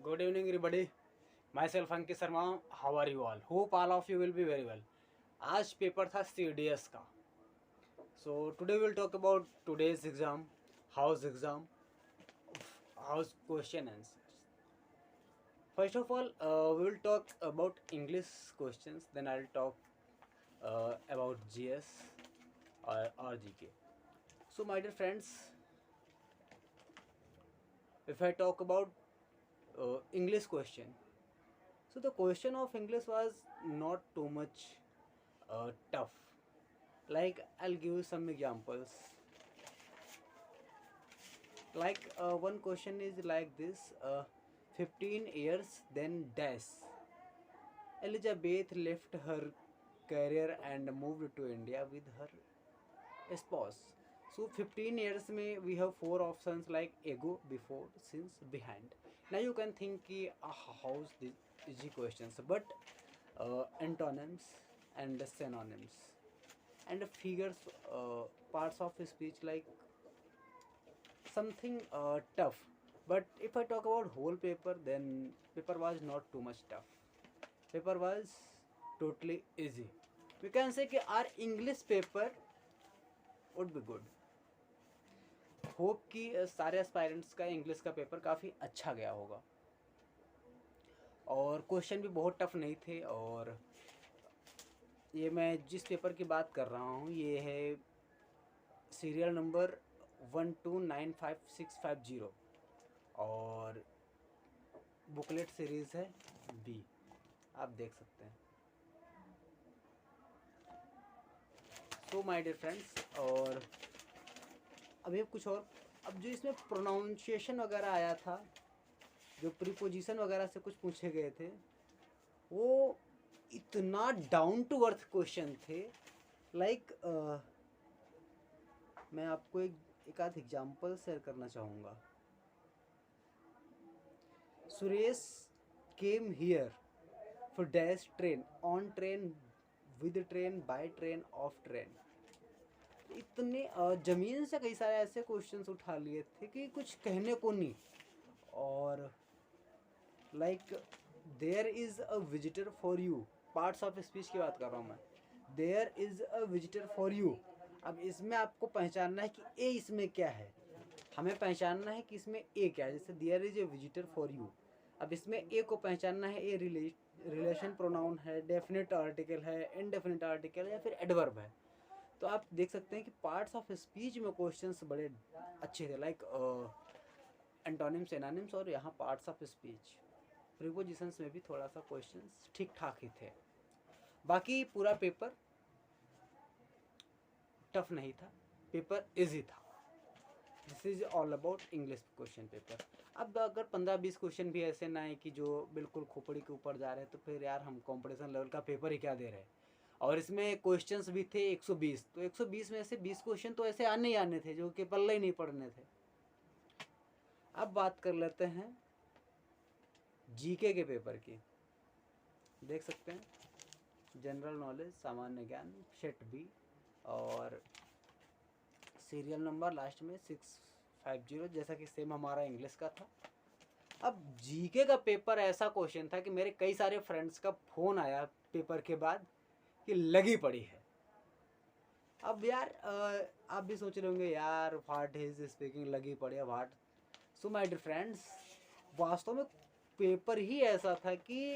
Good evening, everybody. Myself Ankit Sharma. How are you all? Hope all of you will be very well. आज paper था CDS का. So today we'll talk about today's exam, how's question answers. First of all, we will talk about English questions. Then I'll talk about GS or GK. So my dear friends, if I talk about English question, so the question of English was not too much tough. Like I'll give you some examples. Like one question is like this: 15 years then dash. Elizabeth left her career and moved to India with her spouse. So 15 years में we have four options like ago, before, since, behind. Now you can think कि how's this easy questions, but antonyms and synonyms and figures, parts of speech like something tough. But if I talk about whole paper, then paper was not too much tough. Paper was totally easy. We can say कि our English paper would be good. Hope कि सारे aspirants का English का paper काफ़ी अच्छा गया होगा और क्वेश्चन भी बहुत टफ नहीं थे। और ये मैं जिस पेपर की बात कर रहा हूँ ये है सीरियल नंबर 1295650 और बुकलेट सीरीज़ है बी, आप देख सकते हैं। सो माय डियर फ्रेंड्स, और अभी कुछ और, अब जो इसमें प्रोनाउंसिएशन वगैरह आया था, जो प्रीपोजिशन वगैरह से कुछ पूछे गए थे, वो इतना डाउन टू अर्थ क्वेश्चन थे। लाइक मैं आपको एक आध एग्जाम्पल शेयर करना चाहूँगा। Suresh came here for dash train, on train, with train, by train, of train. इतने ज़मीन से कई सारे ऐसे क्वेश्चंस उठा लिए थे कि कुछ कहने को नहीं। और like there is a visitor for you, parts of speech की बात कर रहा हूँ मैं। There is a visitor for you. अब इसमें आपको पहचानना है कि ए इसमें क्या है, हमें पहचानना है कि इसमें ए क्या है। जैसे there is a visitor for you, अब इसमें ए को पहचानना है, ए रिलेशन प्रोनाउन है, डेफिनेट आर्टिकल है, इनडेफिनेट आर्टिकल है या फिर एडवर्ब है। तो आप देख सकते हैं कि पार्ट्स ऑफ स्पीच में क्वेश्चंस बड़े अच्छे थे। लाइक एंटोनिम्स, एनानिम्स, और यहाँ पार्ट्स ऑफ स्पीच, प्रीपोजिशंस में भी थोड़ा सा क्वेश्चंस ठीक ठाक ही थे। बाकी पूरा पेपर टफ नहीं था, पेपर इजी था। This is all about English question paper. अब अगर 15-20 क्वेश्चन भी ऐसे ना है कि जो बिल्कुल खोपड़ी के ऊपर जा रहे हैं, तो फिर यार हम कंपटीशन लेवल का पेपर ही क्या दे रहे हैं। और इसमें क्वेश्चंस भी थे 120, तो 120 में से 20 क्वेश्चन तो ऐसे आने ही आने थे जो कि पल्ले ही नहीं पड़ने थे। अब बात कर लेते हैं जीके के पेपर की। देख सकते हैं जनरल नॉलेज, सामान्य ज्ञान, सेट बी, और सीरियल नंबर लास्ट में 650, जैसा कि सेम हमारा इंग्लिश का था। अब जीके का पेपर ऐसा क्वेश्चन था कि मेरे कई सारे फ्रेंड्स का फ़ोन आया पेपर के बाद कि लगी पड़ी है। अब यार आप भी सोच रहे होंगे यार व्हाट इज स्पीकिंग, लगी पड़ी है what. So my dear friends, वास्तव में पेपर ही ऐसा था कि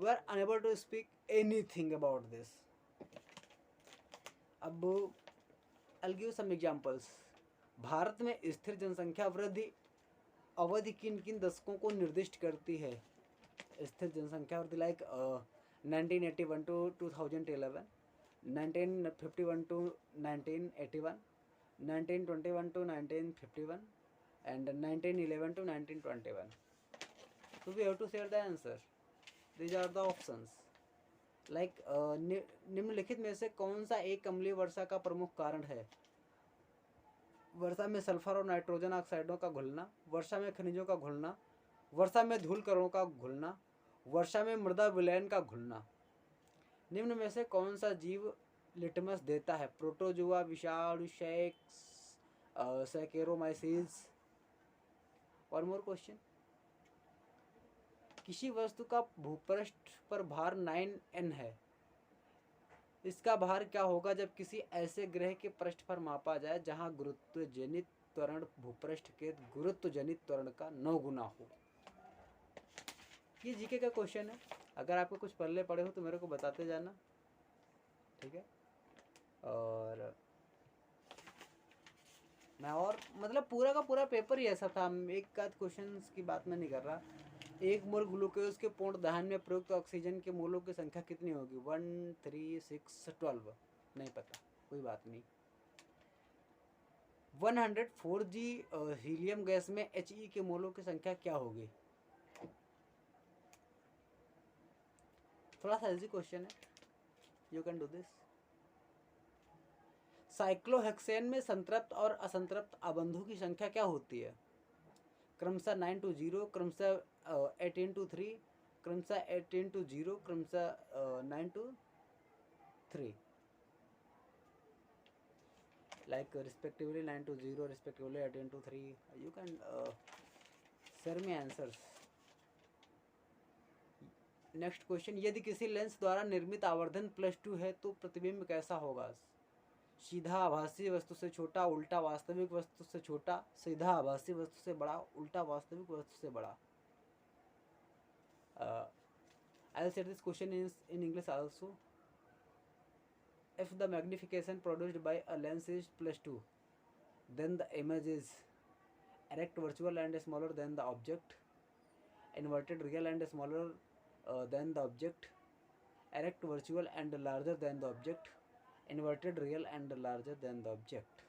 we are unable to speak anything about this. अब I give some examples. Bharat में स्थिर जनसंख्या वृद्धि अवधि किन किन दशकों को निर्दिष्ट करती है? स्थिर जनसंख्या वृद्धि like 1981 to 2011, 1951 to 1981, 1921 to 1951, and 1911 to 1921. So we have to share the answer. These are the options. Like निम्नलिखित में से कौन सा एक अम्लीय वर्षा का प्रमुख कारण है? वर्षा में सल्फर और नाइट्रोजन ऑक्साइडों का घुलना, वर्षा में खनिजों का घुलना, वर्षा में धूल कणों का घुलना, वर्षा में मृदा विलयन का घुलना। निम्न में से कौन सा जीव लिटमस देता है? प्रोटोजुआ, विषाणु, सैकेरोमाइसिस। और मोर क्वेश्चन, किसी वस्तु का भूपृष्ठ पर भार 9n है, इसका भार क्या होगा जब किसी ऐसे ग्रह के पृष्ठ पर मापा जाए जहां गुरुत्वजनित त्वरण भूपृष्ठ के गुरुत्वजनित त्वरण का 9 गुना हो। ये जीके का क्वेश्चन है, अगर आपको कुछ पल्ले पड़े हो तो मेरे को बताते जाना, ठीक है। और मैं और मतलब पूरा का पूरा पेपर ही ऐसा था, एक आध क्वेश्चन की बात मैं नहीं कर रहा। एक मोल ग्लूकोज के पूर्ण दहन में प्रयुक्त ऑक्सीजन के मोलों की संख्या कितनी होगी? 1 3 6 12, नहीं पता, कोई बात नहीं। 104 जी हीलियम गैस में He के मोलों की संख्या क्या होगी? थोड़ा सा इजी क्वेश्चन है, you can do this. Cyclohexane में संतृप्त और असंतृप्त आबंधों की संख्या क्या होती है? क्रमशः 9 to 0, क्रमशः 18 to 3, क्रमशः 18 to 0, क्रमशः 9 to 3, like respectively 9 to 0, respectively 18 to 3. You can share me answers. Next question, यदि किसी लेंस द्वारा निर्मित आवर्धन +2 है तो प्रतिबिंब कैसा होगा? सीधा आभासी वस्तु से छोटा, उल्टा वास्तविक वस्तु से छोटा, सीधा आभासी वस्तु से बड़ा, उल्टा वास्तविक वस्तु से बड़ा। I'll say this question in English also. If the magnification produced by a lens is +2, then the image is erect, virtual and smaller than the object, inverted real and smaller than the object, erect, virtual and larger than the object, inverted real and larger than the object.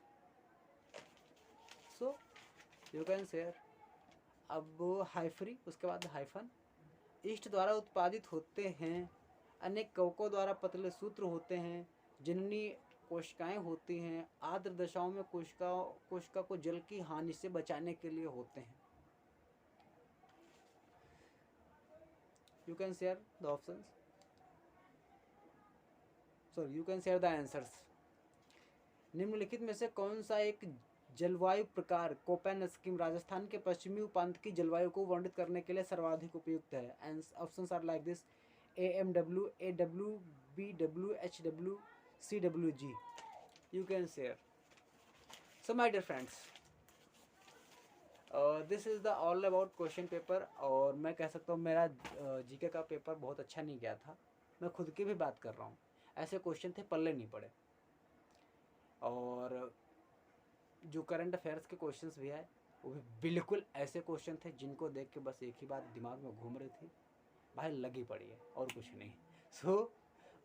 So you can share. अब हाइफ्री, उसके बाद hyphen. East द्वारा उत्पादित होते हैं, अनेक कवकों द्वारा पतले सूत्र होते हैं, जननी कोशिकाएं होती हैं, आर्द्र दशाओं में कोशिका को जल की हानि से बचाने के लिए होते हैं। You can share the options. Sorry, you can share the answers. निम्नलिखित में से कौन सा एक जलवायु प्रकार कोपेन स्कीम राजस्थान के पश्चिमी उपांत की जलवायु को वर्णित करने के लिए सर्वाधिक उपयुक्त है? And options are like this: AMW, AW, BW, HW, CWG. You can share. So my dear friends, this is the all about question paper. और मैं कह सकता हूँ मेरा जीके का पेपर बहुत अच्छा नहीं गया था, मैं खुद की भी बात कर रहा हूँ। ऐसे क्वेश्चन थे, पल्ले नहीं पड़े। और जो करंट अफेयर्स के क्वेश्चंस भी है वो भी बिल्कुल ऐसे क्वेश्चन थे जिनको देख के बस एक ही बात दिमाग में घूम रही थी, भाई लगी पड़ी है और कुछ नहीं। So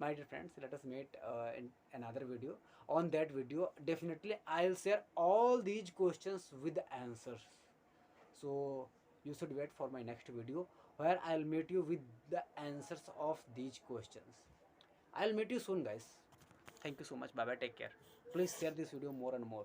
my dear friends, let us met in another video. On that video definitely I will share all these questions with answers. So you should wait for my next video where I'll meet you with the answers of these questions. I'll meet you soon, guys. Thank you so much. Bye bye. Take care. Please share this video more and more.